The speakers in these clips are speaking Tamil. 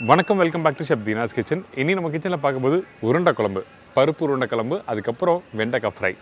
வணக்கம், welcome back to chef Deena's kitchen. இனி நம்ம கிச்சனில் பார்க்கும்போது உருண்டை குழம்பு, பருப்பு உருண்டை குழம்பு, அதுக்கப்புறம் வெண்டைக்காய் ஃப்ரை.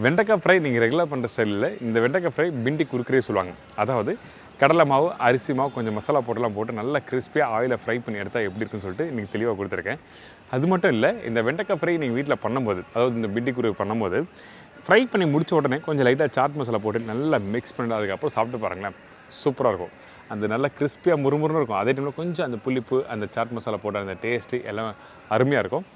வெண்டைக்காய் ஃப்ரை நீங்கள் ரெகுலர் பண்ணுற ஸ்டைலில் இந்த வெண்டைக்காய் ஃப்ரை பிண்டி குறுக்கரே சொல்லுவாங்க. அதாவது கடலை மாவு, அரிசி மாவு, கொஞ்சம் மசாலா போட்டுலாம் போட்டு நல்லா கிறிஸ்பியாக ஆயிலை ஃப்ரை பண்ணி எடுத்தால் எப்படி இருக்குன்னு சொல்லிட்டு இன்றைக்கி தெளிவாக கொடுத்துருக்கேன். அது மட்டும் இல்லை, இந்த வெண்டைக்காய் ஃப்ரை நீங்கள் வீட்டில் பண்ணும்போது, அதாவது இந்த பிண்டி குறுக்கு பண்ணும்போது ஃப்ரை பண்ணி முடித்த உடனே கொஞ்சம் லைட்டாக சாட் மசாலா போட்டு நல்லா மிக்ஸ் பண்ணிட்டு அதுக்கப்புறம் சாப்பிட்டு பாருங்களேன், சூப்பராக இருக்கும். அந்த நல்லா கிறிஸ்பியாக முறுமுறுன்னு இருக்கும். அதே டைமில் கொஞ்சம் அந்த புளிப்பு, அந்த சாட் மசாலா போட்ட அந்த டேஸ்ட்டு எல்லாம் அருமையாக இருக்கும்.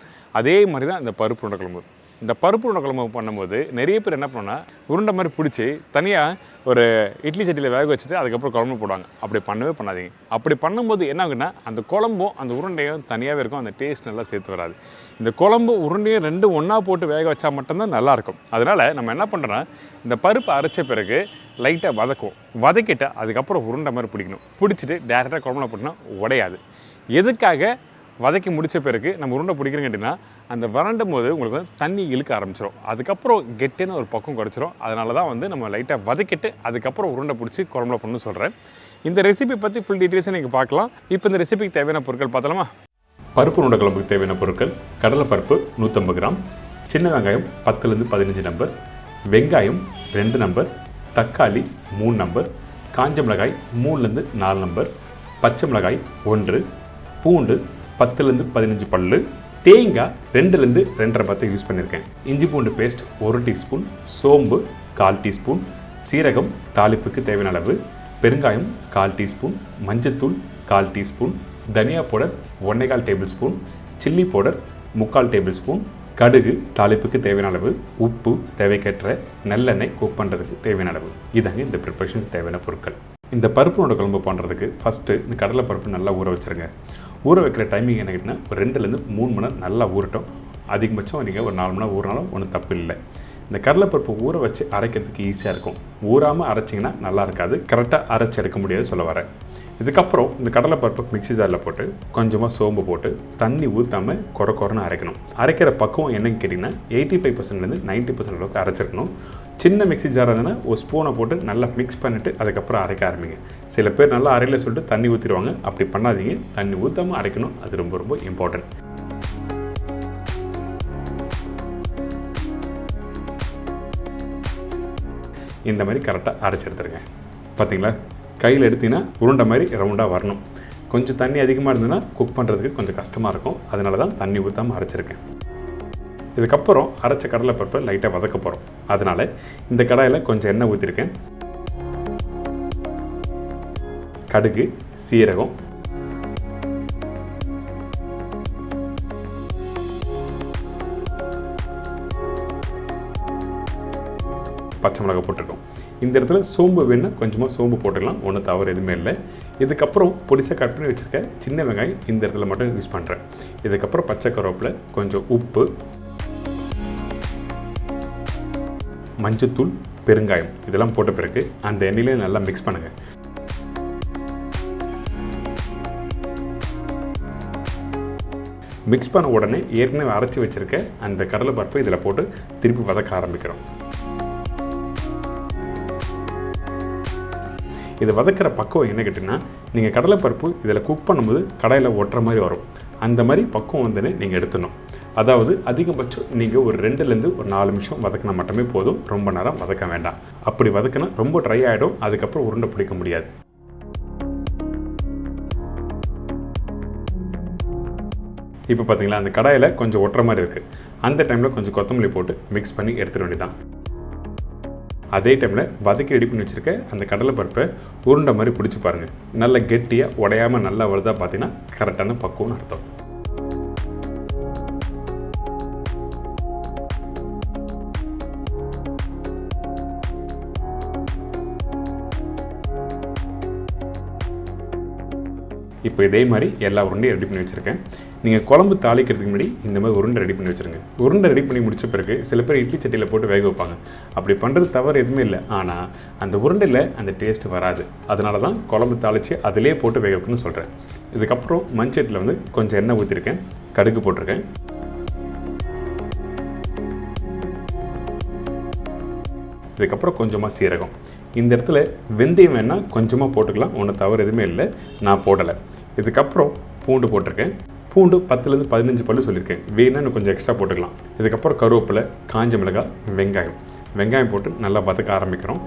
அதே மாதிரி தான் இந்த பருப்பு உருண்டை குழம்பு. இந்த பருப்பு உருண்டை குழம்பு பண்ணும்போது நிறைய பேர் என்ன பண்ணால் உருண்டை மாதிரி பிடிச்சி தனியாக ஒரு இட்லி சட்டியில் வேக வச்சுட்டு அதுக்கப்புறம் குழம்பு போடுவாங்க. அப்படி பண்ணவே பண்ணாதீங்க. அப்படி பண்ணும்போது என்ன ஆகுன்னா, அந்த குழம்பும் அந்த உருண்டையும் தனியாகவே இருக்கும், அந்த டேஸ்ட் நல்லா சேர்த்து வராது. இந்த குழம்பு உருண்டையும் ரெண்டும் ஒன்றா போட்டு வேக வச்சா மட்டும்தான் நல்லாயிருக்கும். அதனால் நம்ம என்ன பண்ணுறோன்னா, இந்த பருப்பு அரைச்ச பிறகு லைட்டாக வதக்கிட்டு அதுக்கப்புறம் உருண்டை மாதிரி பிடிக்கணும். பிடிச்சிட்டு டேரெக்டாக குழம்புல போட்டோன்னா உடையாது. எதுக்காக வதக்கி முடித்த பிறகு நம்ம உருண்டை பிடிக்கிறோங்க அப்படின்னா, அந்த வறண்டும் போது உங்களுக்கு வந்து தண்ணி இழுக்க ஆரம்பிச்சிடும். அதுக்கப்புறம் கெட்டுன்னு ஒரு பக்கம் குறைச்சிரும். அதனால தான் வந்து நம்ம லைட்டாக வதக்கிட்டு அதுக்கப்புறம் உருண்டை பிடிச்சி குழம்புல பண்ணு சொல்கிறேன். இந்த ரெசிபி பற்றி ஃபுல் டீட்டெயில்ஸை நீங்கள் பார்க்கலாம். இப்போ இந்த ரெசிபிக்கு தேவையான பொருட்கள் பார்த்தலாமா? பருப்பு உருண்டை குழம்புக்கு தேவையான பொருட்கள்: கடலைப்பருப்பு 150 கிராம், சின்ன வெங்காயம் 10லேருந்து 15 நம்பர், வெங்காயம் 2 நம்பர், தக்காளி 3 நம்பர், காஞ்ச மிளகாய் 3லேருந்து 4 நம்பர், பச்சை மிளகாய் 1, பூண்டு 10லேருந்து 15 பல்லு, தேங்காய் 2லேருந்து 2.5 பத்து யூஸ் பண்ணியிருக்கேன், இஞ்சி பூண்டு பேஸ்ட் 1 டீஸ்பூன், சோம்பு 1/4 டீஸ்பூன், சீரகம் தாளிப்புக்கு தேவையான அளவு, பெருங்காயம் 1/4 டீஸ்பூன், மஞ்சத்தூள் 1/4 டீஸ்பூன், தனியா powder 1.25 table spoon, chilli powder 3/4 table spoon, கடுகு தாளிப்புக்கு தேவையான அளவு, உப்பு தேவைக்கேற்ற, நல்லெண்ணெய் குக் பண்ணுறதுக்கு தேவையான அளவு. இதாங்க இந்த ப்ரிப்பரேஷனுக்கு தேவையான பொருட்கள். இந்த பருப்பு உருண்டை குழம்பு பண்ணுறதுக்கு ஃபஸ்ட்டு இந்த கடலை பருப்பு நல்லா ஊற வச்சுருங்க. ஊற வைக்கிற டைமிங் என்ன கேட்டிங்கன்னா, ஒரு 2லேருந்து 3 மணி நேரம் நல்லா ஊறட்டும். அதிகபட்சம் நீங்கள் ஒரு 4 மணி நேரம் ஊறினாலும் ஒன்றும் தப்பு இல்லை. இந்த கடலைப்பருப்பு ஊற வச்சு அரைக்கிறதுக்கு ஈஸியாக இருக்கும். ஊறாமல் அரைச்சிங்கன்னா நல்லா இருக்காது, கரெக்டாக அரைச்சி எடுக்க முடியாது சொல்ல வரேன். இதுக்கப்புறம் இந்த கடலைப்பருப்பு மிக்ஸி ஜாரில் போட்டு கொஞ்சமாக சோம்பு போட்டு தண்ணி ஊற்றாமல் குறைன்னு அரைக்கணும். அரைக்கிற பக்குவம் என்னன்னு கேட்டிங்கன்னா, 85%லேருந்து 90% அளவுக்கு அரைச்சிருக்கணும். சின்ன மிக்ஸி ஜார் இருந்ததுன்னா ஒரு ஸ்பூனை போட்டு நல்லா மிக்ஸ் பண்ணிவிட்டு அதுக்கப்புறம் அரைக்க ஆரம்பிங்க. சில பேர் நல்லா அரையில் சொல்லிட்டு தண்ணி ஊற்றிடுவாங்க. அப்படி பண்ணாதீங்க, தண்ணி ஊற்றாமல் அரைக்கணும். அது ரொம்ப ரொம்ப இம்பார்ட்டன்ட். இந்த மாதிரி கரெக்டாக அரைச்சி எடுத்துருங்க. பார்த்தீங்களா, கையில் எடுத்திங்கன்னா உருண்டை மாதிரி ரவுண்டாக வரணும். கொஞ்சம் தண்ணி அதிகமாக இருந்ததுன்னா குக் பண்ணுறதுக்கு கொஞ்சம் கஷ்டமாக இருக்கும். அதனால தான் தண்ணி ஊற்றாமல் அரைச்சிருக்கேன். இதுக்கப்புறம் அரைச்ச கடலைப்பருப்பை லைட்டாக வதக்க போகிறோம். அதனால் இந்த கடாயில் கொஞ்சம் எண்ணெய் ஊற்றிருக்கேன். கடுகு, சீரகம், பச்சை மிளகாய் போட்டிருக்கோம். இந்த இடத்துல சோம்பு வேணும், கொஞ்சமாக சோம்பு போட்டுக்கலாம், ஒன்றும் தவறு எதுவுமே இல்லை. இதுக்கப்புறம் பொடிசாக கட் பண்ணி வச்சுருக்க சின்ன வெங்காயம் இந்த இடத்துல மட்டும் யூஸ் பண்ணுறேன். இதுக்கப்புறம் பச்சை கருவேப்பிலை, கொஞ்சம் உப்பு, மஞ்சத்தூள், பெருங்காயம் இதெல்லாம் போட்ட பிறகு அந்த எண்ணெயிலே நல்லா மிக்ஸ் பண்ணுங்கள். மிக்ஸ் பண்ண உடனே ஏற்கனவே அரைச்சி வச்சுருக்க அந்த கடலைப்பருப்பை இதில் போட்டு திருப்பி வதக்க ஆரம்பிக்கிறோம். இதை வதக்கிற பக்குவம் என்ன கேட்டிங்கன்னா, நீங்கள் கடலைப்பருப்பு இதில் குக் பண்ணும்போது கடாயில் ஒட்டுற மாதிரி வரும். அந்த மாதிரி பக்குவம் வந்து நீங்கள் எடுத்துடணும். அதாவது அதிகபட்சம் நீங்கள் ஒரு 2லேருந்து ஒரு 4 நிமிஷம் வதக்கினா மட்டுமே போதும். ரொம்ப நேரம் வதக்க வேண்டாம். அப்படி வதக்கினா ரொம்ப ட்ரை ஆகிடும். அதுக்கப்புறம் உருண்டை பிடிக்க முடியாது. இப்போ பார்த்தீங்களா, அந்த கடாயில் கொஞ்சம் ஒட்டுற மாதிரி இருக்குது. அந்த டைமில் கொஞ்சம் கொத்தமல்லி போட்டு மிக்ஸ் பண்ணி எடுத்துட வேண்டியதான். அதே டைமில் வதக்கி ரெடி பண்ணி வச்சுருக்க அந்த கடலை பருப்பை உருண்டை மாதிரி பிடிச்சி பாருங்கள். நல்லா கெட்டியாக உடையாமல் நல்லா வருதா பார்த்தீங்கன்னா கரெக்டான பக்குவம்னு அர்த்தம். இப்போ இதே மாதிரி எல்லா உருண்டையும் ரெடி பண்ணி வச்சுருக்கேன். நீங்கள் குழம்பு தாளிக்கிறதுக்கு முன்னாடி இந்த மாதிரி உருண்டை ரெடி பண்ணி வச்சுருங்க. உருண்டை ரெடி பண்ணி முடிச்ச பிறகு சில பேர் இட்லி சட்டியில் போட்டு வேக வைப்பாங்க. அப்படி பண்ணுறது தவறு எதுவுமே இல்லை. ஆனால் அந்த உருண்டையில் அந்த டேஸ்ட் வராது. அதனால தான் குழம்பு தாளித்து அதிலே போட்டு வேக வைக்கணும்னு சொல்கிறேன். இதுக்கப்புறம் மண்சட்டியில் வந்து கொஞ்சம் எண்ணெய் ஊற்றிருக்கேன், கடுகு போட்டிருக்கேன். இதுக்கப்புறம் கொஞ்சமாக சீரகம். இந்த இடத்துல வெந்தயம் வேணால் கொஞ்சமாக போட்டுக்கலாம், ஒன்றும் தவறு எதுவுமே இல்லை. நான் போடலை. இதுக்கப்புறம் பூண்டு போட்டிருக்கேன். பூண்டு 10லேருந்து 15 பல்லு சொல்லியிருக்கேன். வேணா இன்னும் கொஞ்சம் எக்ஸ்ட்ரா போட்டுக்கலாம். இதுக்கப்புறம் கருவேப்பிலை, காஞ்ச மிளகாய், வெங்காயம் போட்டு நல்லா வதக்க ஆரம்பிக்கிறோம்.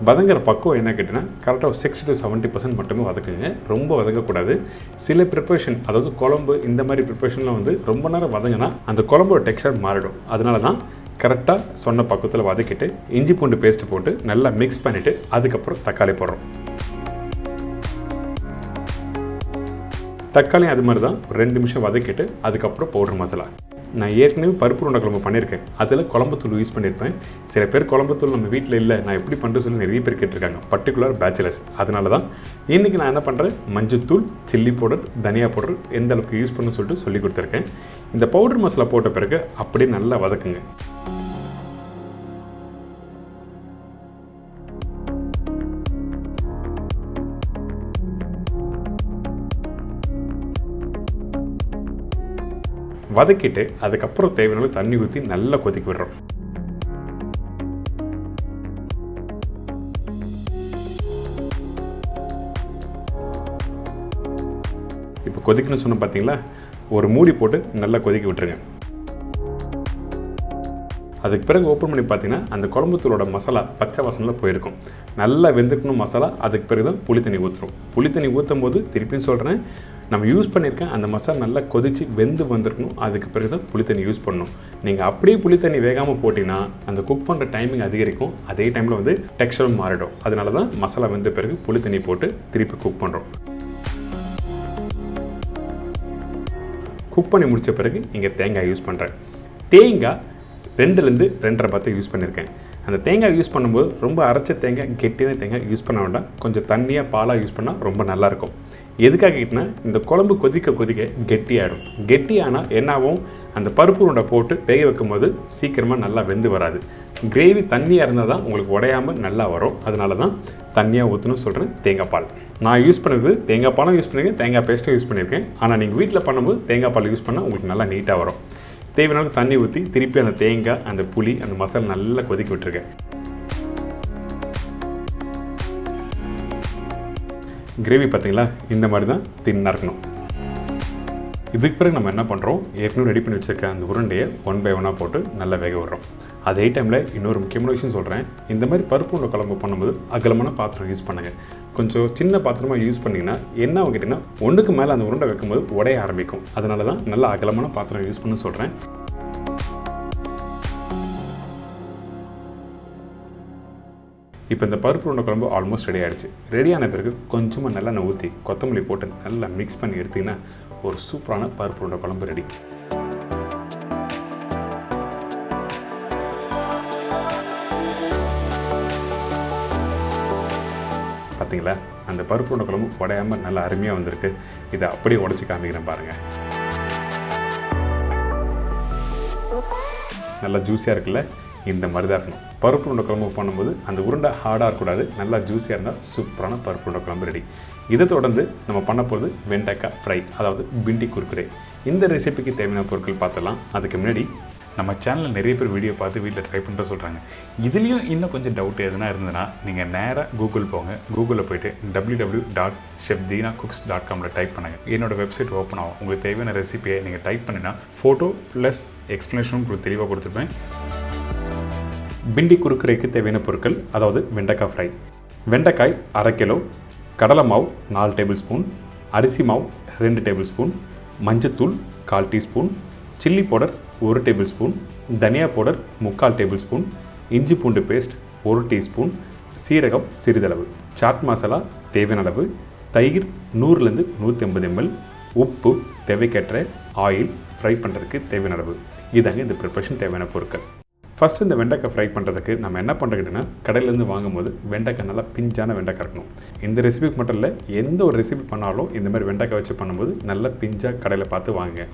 வதங்குற பக்குவம் என்ன கேட்டிங்கன்னா கரெக்டாக 60 to 70% மட்டுமே வதக்குங்க. ரொம்ப வதக்கக்கூடாது. சில ப்ரிப்பரேஷன், அதாவது குழம்பு இந்த மாதிரி ப்ரிப்பரேஷன்லாம் வந்து ரொம்ப நேரம் வதங்கினா அந்த குழம்போட டெக்ஸ்சர் மாறிடும். அதனால தான் கரெக்டாக சொன்ன பக்குவத்தில் வதக்கிட்டு இஞ்சி பூண்டு பேஸ்ட்டு போட்டு நல்லா மிக்ஸ் பண்ணிவிட்டு அதுக்கப்புறம் தக்காளி போடுறோம். தக்காளி அது மாதிரி தான் 2 நிமிஷம் வதக்கிட்டு அதுக்கப்புறம் பவுடர் மசாலா. நான் ஏற்கனவே பருப்பு உருண்டை குழம்பு பண்ணியிருக்கேன். அதில் குழம்புத்தூள் யூஸ் பண்ணியிருப்பேன். சில பேர் குழம்புத்தூள் நம்ம வீட்டில் இல்லை, நான் எப்படி பண்ணுறது சொல்லி நிறைய பேர் கேட்டிருக்காங்க, பர்டிகுலர் பேச்சுலர்ஸ். அதனால தான் இன்றைக்கி நான் என்ன பண்ணுறேன், மஞ்சத்தூள், சில்லி பவுடர், தனியா பவுடர் எந்த அளவுக்கு யூஸ் பண்ணணும்னு சொல்லிட்டு சொல்லி கொடுத்துருக்கேன். இந்த பவுடர் மசாலா போட்ட பிறகு அப்படியே நல்லா வதக்குங்க. வதக்கிட்டு அதுக்கப்புறம் தேவையான தண்ணி ஊற்றி நல்லா கொதிக்க விடுறோம். இப்போ கொதிக்கணும்னு சொன்ன பார்த்தீங்களா, ஒரு மூடி போட்டு நல்லா கொதிக்க விட்டுருங்க. அதுக்கு பிறகு ஓப்பன் பண்ணி பார்த்தீங்கன்னா அந்த குழம்புத்தூளோட மசாலா பச்சை வாசனையில் போயிருக்கும். நல்லா வெந்துக்கணும் மசாலா. அதுக்கு பிறகு தான் புளி தண்ணி ஊற்றுறோம். புளி தண்ணி ஊற்றும் போது திருப்பியும் சொல்கிறேன், நம்ம யூஸ் பண்ணியிருக்கேன் அந்த மசாலா நல்லா கொதித்து வெந்து வந்திருக்கணும். அதுக்கு பிறகு தான் புளி தண்ணி யூஸ் பண்ணணும். நீங்கள் அப்படியே புளி தண்ணி வேகாமல் போட்டிங்கன்னா அந்த குக் பண்ணுற டைமிங் அதிகரிக்கும். அதே டைமில் வந்து டெக்ஸ்சரும் மாறிடும். அதனால தான் மசாலா வெந்த பிறகு புளி தண்ணி போட்டு திருப்பி குக் பண்ணுறோம். குக் பண்ணி முடித்த பிறகு இங்கே தேங்காய் யூஸ் பண்ணுறேன். தேங்காய் 2லேருந்து 2.5 பத்து யூஸ் பண்ணியிருக்கேன். அந்த தேங்காய் யூஸ் பண்ணும்போது ரொம்ப அரைச்ச தேங்காய், கெட்டியான தேங்காய் யூஸ் பண்ண வேண்டாம். கொஞ்சம் தண்ணியாக பாலாக யூஸ் பண்ணால் ரொம்ப நல்லாயிருக்கும். எதுக்காக கேட்டினா இந்த குழம்பு கொதிக்க கெட்டியாகிடும். கெட்டியானால் என்னாகும், அந்த பருப்பு உருண்டை போட்டு வேக வைக்கும் போது சீக்கிரமாக நல்லா வெந்து வராது. கிரேவி தண்ணியாக இருந்தால் தான் உங்களுக்கு உடையாமல் நல்லா வரும். அதனால தான் தண்ணியாக ஊற்றணும்னு சொல்கிறேன். தேங்காய் பால் நான் யூஸ் பண்ணுறது, தேங்காய் பாலும் யூஸ் பண்ணியிருக்கேன், தேங்காய் பேஸ்ட்டும் யூஸ் பண்ணியிருக்கேன். ஆனால் நீங்கள் வீட்டில் பண்ணும்போது தேங்காய் பால் யூஸ் பண்ணால் உங்களுக்கு நல்லா நீட்டாக வரும். தேவையான தண்ணி ஊற்றி திருப்பி அந்த தேங்காய், அந்த புளி, அந்த மசாலா நல்லா கொதிக்க விட்டுருக்கேன். கிரேவி பார்த்தீங்களா, இந்த மாதிரி தான் தின்னாக இருக்கணும். இதுக்கு பிறகு நம்ம என்ன பண்ணுறோம், ஏற்கனவே ரெடி பண்ணி வச்சுருக்க அந்த உருண்டையை 1 by 1 போட்டு நல்லா வேக விடுறோம். அதே டைமில் இன்னொரு முக்கியமான விஷயம் சொல்கிறேன். இந்த மாதிரி பருப்பு உருண்டை குழம்பு பண்ணும்போது அகலமான பாத்திரம் யூஸ் பண்ணுங்கள். கொஞ்சம் சின்ன பாத்திரமாக யூஸ் பண்ணிங்கன்னா என்ன கேட்டிங்கன்னா ஒன்றுக்கு மேலே அந்த உருண்டை வைக்கும்போது உடைய ஆரம்பிக்கும். அதனால தான் நல்ல அகலமான பாத்திரம் யூஸ் பண்ண சொல்கிறேன். இப்போ இந்த பருப்பு உருண்டை குழம்பு ஆல்மோஸ்ட் ரெடி ஆகிடுச்சு. ரெடியான பிறகு கொஞ்சமாக நல்லெண்ணெய் ஊற்றி கொத்தமல்லி போட்டு நல்லா மிக்ஸ் பண்ணி எடுத்திங்கன்னா ஒரு சூப்பரான பருப்பு உருண்டை குழம்பு ரெடி. பார்த்தீங்களா, அந்த பருப்பு உருண்டை குழம்பு உடையாமல் நல்லா அருமையாக வந்திருக்கு. இதை அப்படியே உடச்சி காமிக்கிறேன் பாருங்கள். நல்லா ஜூஸியாக இருக்குல்ல, இந்த மாதிரி தான் இருக்கணும். பருப்பு உருண்டை குழம்பு பண்ணும்போது அந்த உருண்டை ஹார்டாக இருக்கக்கூடாது, நல்லா ஜூஸியாக இருந்தால் சூப்பரான பருப்பு உருண்டை குழம்பு ரெடி. இதை தொடர்ந்து நம்ம பண்ண போகிறது வெண்டைக்காய் ஃப்ரை, அதாவது பிண்டி குர்குரே. இந்த ரெசிபிக்கு தேவையான பொருட்கள் பார்த்துலாம். அதுக்கு முன்னாடி நம்ம சேனலில் நிறைய பேர் வீடியோ பார்த்து வீட்டில் ட்ரை பண்ணுற சொல்கிறாங்க. இதுலேயும் இன்னும் கொஞ்சம் டவுட் எதுனா இருந்ததுன்னா நீங்கள் நேராக கூகுள் போங்க. கூகுளில் போய்ட்டு www.chefdeenacooks.comல டைப் பண்ணுங்கள். என்னோடய வெப்சைட் ஓப்பன் ஆகும். உங்களுக்கு தேவையான ரெசிபியை நீங்கள் டைப் பண்ணினா ஃபோட்டோ ப்ளஸ் எக்ஸ்ப்ளனேஷனும் உங்களுக்கு தெளிவாக கொடுத்துருப்பேன். பிண்டி குறுக்குறைக்கு தேவையான பொருட்கள், அதாவது வெண்டைக்காய் ஃப்ரை. வெண்டைக்காய் 1/2 கிலோ, கடலை மாவு 4 டேபிள் ஸ்பூன், அரிசி மாவு 2 டேபிள் ஸ்பூன், மஞ்சத்தூள் 1/4 teaspoon, chilli powder 1 table spoon, தனியா பவுடர் 3/4 டேபிள் ஸ்பூன், இஞ்சி பூண்டு பேஸ்ட் 1 டீஸ்பூன், சீரகம் சிறிதளவு, சாட் மசாலா தேவையான அளவு, தயிர் 100லேருந்து 150 ml, உப்பு தேவைக்கேற்ற, ஆயில் ஃப்ரை பண்ணுறதுக்கு தேவையான அளவு. இதாங்க இந்த ப்ரிப்பரேஷன் தேவையான பொருட்கள். ஃபஸ்ட்டு இந்த வெண்டைக்காய் ஃப்ரை பண்ணுறதுக்கு நம்ம என்ன பண்ணுறதுன்னா, கடையிலேருந்து வாங்கும்போது வெண்டைக்காய் நல்லா பிஞ்சான வெண்டைக்காய் இருக்கணும். இந்த ரெசிபிக்கு மட்டும் இல்லை, எந்த ஒரு ரெசிபி பண்ணாலும் இந்த மாதிரி வெண்டைக்காய் வச்சு பண்ணும்போது நல்லா பிஞ்சாக கடையில் பார்த்து வாங்குங்க.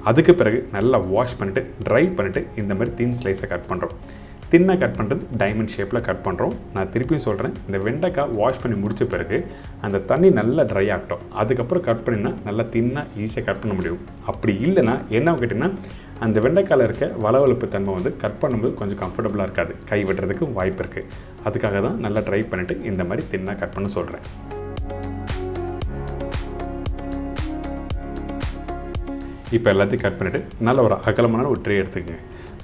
அதுக்கு பிறகு நல்லா வாஷ் பண்ணிவிட்டு ட்ரை பண்ணிவிட்டு இந்த மாதிரி தின் ஸ்லைஸை கட் பண்ணுறோம். தின்னாக கட் பண்ணுறது டைமண்ட் ஷேப்பில் கட் பண்ணுறோம். நான் திருப்பியும் சொல்கிறேன், இந்த வெண்டைக்காய் வாஷ் பண்ணி முடித்த பிறகு அந்த தண்ணி நல்லா ட்ரை ஆகட்டும். அதுக்கப்புறம் கட் பண்ணினா நல்லா தின்னாக ஈஸியாக கட் பண்ண முடியும். அப்படி இல்லைன்னா என்ன கேட்டிங்கன்னா, அந்த வெண்டைக்காயில் இருக்க வளவளப்பு தன்மை கட் பண்ணும்போது கொஞ்சம் கம்ஃபர்டபுளாக இருக்காது, கை விடுறதுக்கு வாய்ப்பு இருக்குது. அதுக்காக தான் நல்லா ட்ரை பண்ணிவிட்டு இந்த மாதிரி தின்னாக கட் பண்ண சொல்கிறேன். இப்போ எல்லாத்தையும் கட் பண்ணிவிட்டு நல்ல ஒரு அகலமான ஒரு ட்ரே எடுத்துக்கங்க.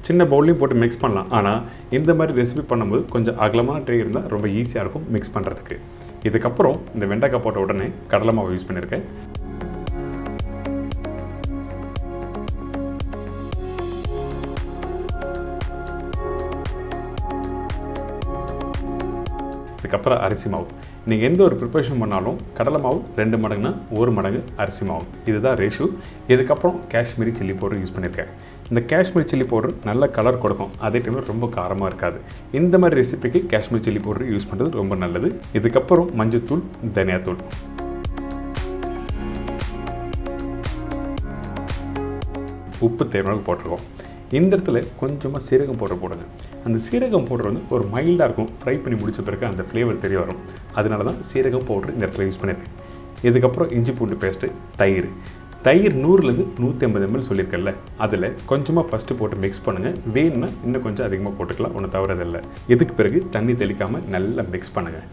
சின்ன பவுல்லையும் போட்டு மிக்ஸ் பண்ணலாம். ஆனால் இந்த மாதிரி ரெசிபி பண்ணும்போது கொஞ்சம் அகலமான ட்ரே இருந்தால் ரொம்ப ஈஸியாக இருக்கும் மிக்ஸ் பண்ணுறதுக்கு. இதுக்கப்புறம் இந்த வெண்டைக்காய் போட்ட உடனே கடலை மாவு யூஸ் பண்ணியிருக்கேன். அதுக்கப்புறம் அரிசி மாவு. நீங்கள் எந்த ஒரு ப்ரிப்பரேஷன் பண்ணாலும் கடலை மாவு 2 மடங்குனா 1 மடங்கு அரிசி மாவு, இதுதான் ரேஷியோ. இதுக்கப்புறம் காஷ்மீரி சில்லி பவுடர் யூஸ் பண்ணியிருக்கேன். இந்த காஷ்மீரி சில்லி பவுடர் நல்ல கலர் கொடுக்கும், அதே டைமில் ரொம்ப காரமாக இருக்காது. இந்த மாதிரி ரெசிபிக்கு காஷ்மீரி சில்லி பவுடர் யூஸ் பண்ணுறது ரொம்ப நல்லது. இதுக்கப்புறம் மஞ்சத்தூள், தனியாத்தூள், உப்பு தேவையான போட்டிருக்கோம். இந்த இடத்துல கொஞ்சமாக சீரகம் பவுடர் போடுங்க. அந்த சீரகம் பவுடர் ஒரு மைல்டாக இருக்கும். ஃப்ரை பண்ணி முடித்த பிறகு அந்த ஃப்ளேவர் தெரிய வரும். அதனால தான் சீரகம் பவுடர் இந்த இடத்துல யூஸ் பண்ணியிருக்கேன். இதுக்கப்புறம் இஞ்சி பூண்டு பேஸ்ட்டு, தயிர் 100லேருந்து 150 ml சொல்லியிருக்கேன்ல, அதில் கொஞ்சமாக ஃபஸ்ட்டு போட்டு மிக்ஸ் பண்ணுங்கள். வேணும்னா இன்னும் கொஞ்சம் அதிகமாக போட்டுக்கலாம், ஒன்றும் தவறதில்லை. இதுக்கு பிறகு தண்ணி தெளிக்காமல் நல்லா மிக்ஸ் பண்ணுங்கள்.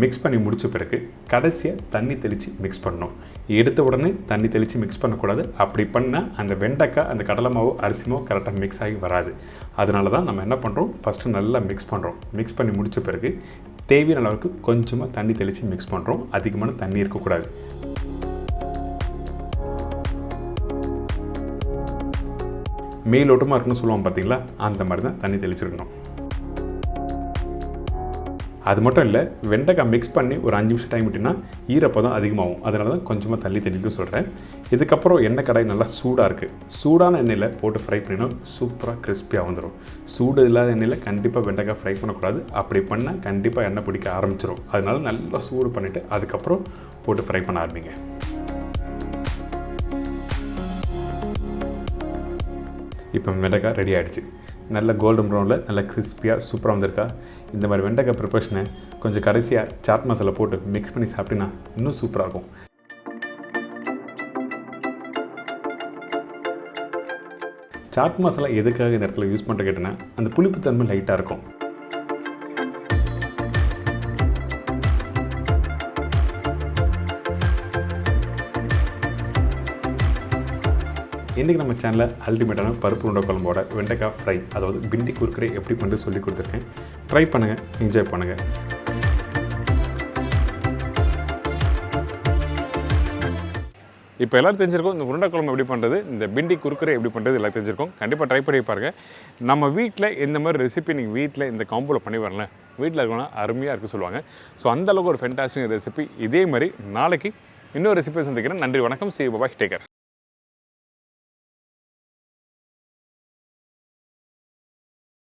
மிக்ஸ் பண்ணி முடித்த பிறகு கடைசியாக தண்ணி தெளித்து மிக்ஸ் பண்ணணும். எடுத்த உடனே தண்ணி தெளித்து மிக்ஸ் பண்ணக்கூடாது. அப்படி பண்ணால் அந்த வெண்டைக்காய், அந்த கடலை மாவு, அரிசி மாவு கரெக்டாக மிக்ஸ் ஆகி வராது. அதனால தான் நம்ம என்ன பண்ணுறோம், ஃபஸ்ட்டு நல்லா மிக்ஸ் பண்ணுறோம். மிக்ஸ் பண்ணி முடித்த பிறகு தேவையான அளவுக்கு கொஞ்சமாக தண்ணி தெளித்து மிக்ஸ் பண்ணுறோம். அதிகமான தண்ணி இருக்கக்கூடாது. மேலோட்டமாக இருக்குன்னு சொல்லுவோம் பார்த்தீங்களா, அந்த மாதிரி தான் தண்ணி தெளிச்சிருக்கணும். அது மட்டும் இல்லை, வெண்டைக்காய் மிக்ஸ் பண்ணி ஒரு 5 நிமிஷம் டைம் விட்டிங்கன்னா ஈரப்பதம் அதிகமாகும். அதனால தான் கொஞ்சமாக தள்ளி தெளிக்க சொல்கிறேன். இதுக்கப்புறம் எண்ணெய் கடாய் நல்லா சூடாக இருக்குது. சூடான எண்ணெயில் போட்டு ஃப்ரை பண்ணினா சூப்பராக கிறிஸ்பியாக வந்துடும். சூடு இல்லாத எண்ணெயில் கண்டிப்பாக வெண்டைக்காய் ஃப்ரை பண்ணக்கூடாது. அப்படி பண்ணால் கண்டிப்பாக எண்ணெய் பிடிக்க ஆரம்பிச்சிடும். அதனால நல்லா சூடு பண்ணிவிட்டு அதுக்கப்புறம் போட்டு ஃப்ரை பண்ண ஆரம்பிங்க. இப்போ வெண்டைக்காய் ரெடி ஆகிடுச்சு. நல்ல கோல்டன் ப்ரௌனில் நல்ல கிறிஸ்பியாக சூப்பராக வந்திருக்கா. இந்த மாதிரி வெண்டைக்காய் ப்ரிப்பரேஷனை கொஞ்சம் கடைசியாக சாட் மசாலா போட்டு மிக்ஸ் பண்ணி சாப்பிட்டீங்கன்னா இன்னும் சூப்பராக இருக்கும். சாட் மசாலா எதுக்காக இந்த இடத்துல யூஸ் பண்ணுற கேட்டேன்னா, அந்த புளிப்புத்தன்மை லைட்டாக இருக்கும். இன்றைக்கி நம்ம சேனலில் அல்டிமேட்டான பருப்பு உருண்டை குழம்போட வெண்டைக்காய் ஃப்ரை, அதாவது பிண்டி குறுக்கரை எப்படி பண்ணுறது சொல்லி கொடுத்துருக்கேன். ட்ரை பண்ணுங்கள், என்ஜாய் பண்ணுங்கள். இப்போ எல்லோரும் தெரிஞ்சிருக்கோம் இந்த உருண்டை குழம்பு எப்படி பண்ணுறது, இந்த பிண்டி குறுக்கரை எப்படி பண்ணுறது எல்லாம் தெரிஞ்சிருக்கோம். கண்டிப்பாக ட்ரை பண்ணி பாருங்கள். நம்ம வீட்டில் இந்த மாதிரி ரெசிபி நீங்கள் வீட்டில் இந்த காம்போவில் பண்ணி வரல, வீட்டில் இருக்கணும்னா அருமையாக இருக்குது சொல்லுவாங்க. ஸோ அந்தளவுக்கு ஒரு ஃபென்டாஸ்டிக் ரெசிபி. இதே மாதிரி நாளைக்கு இன்னொரு ரெசிபி சந்திக்கிறேன். நன்றி, வணக்கம். சி பாய், டேக் கேர்.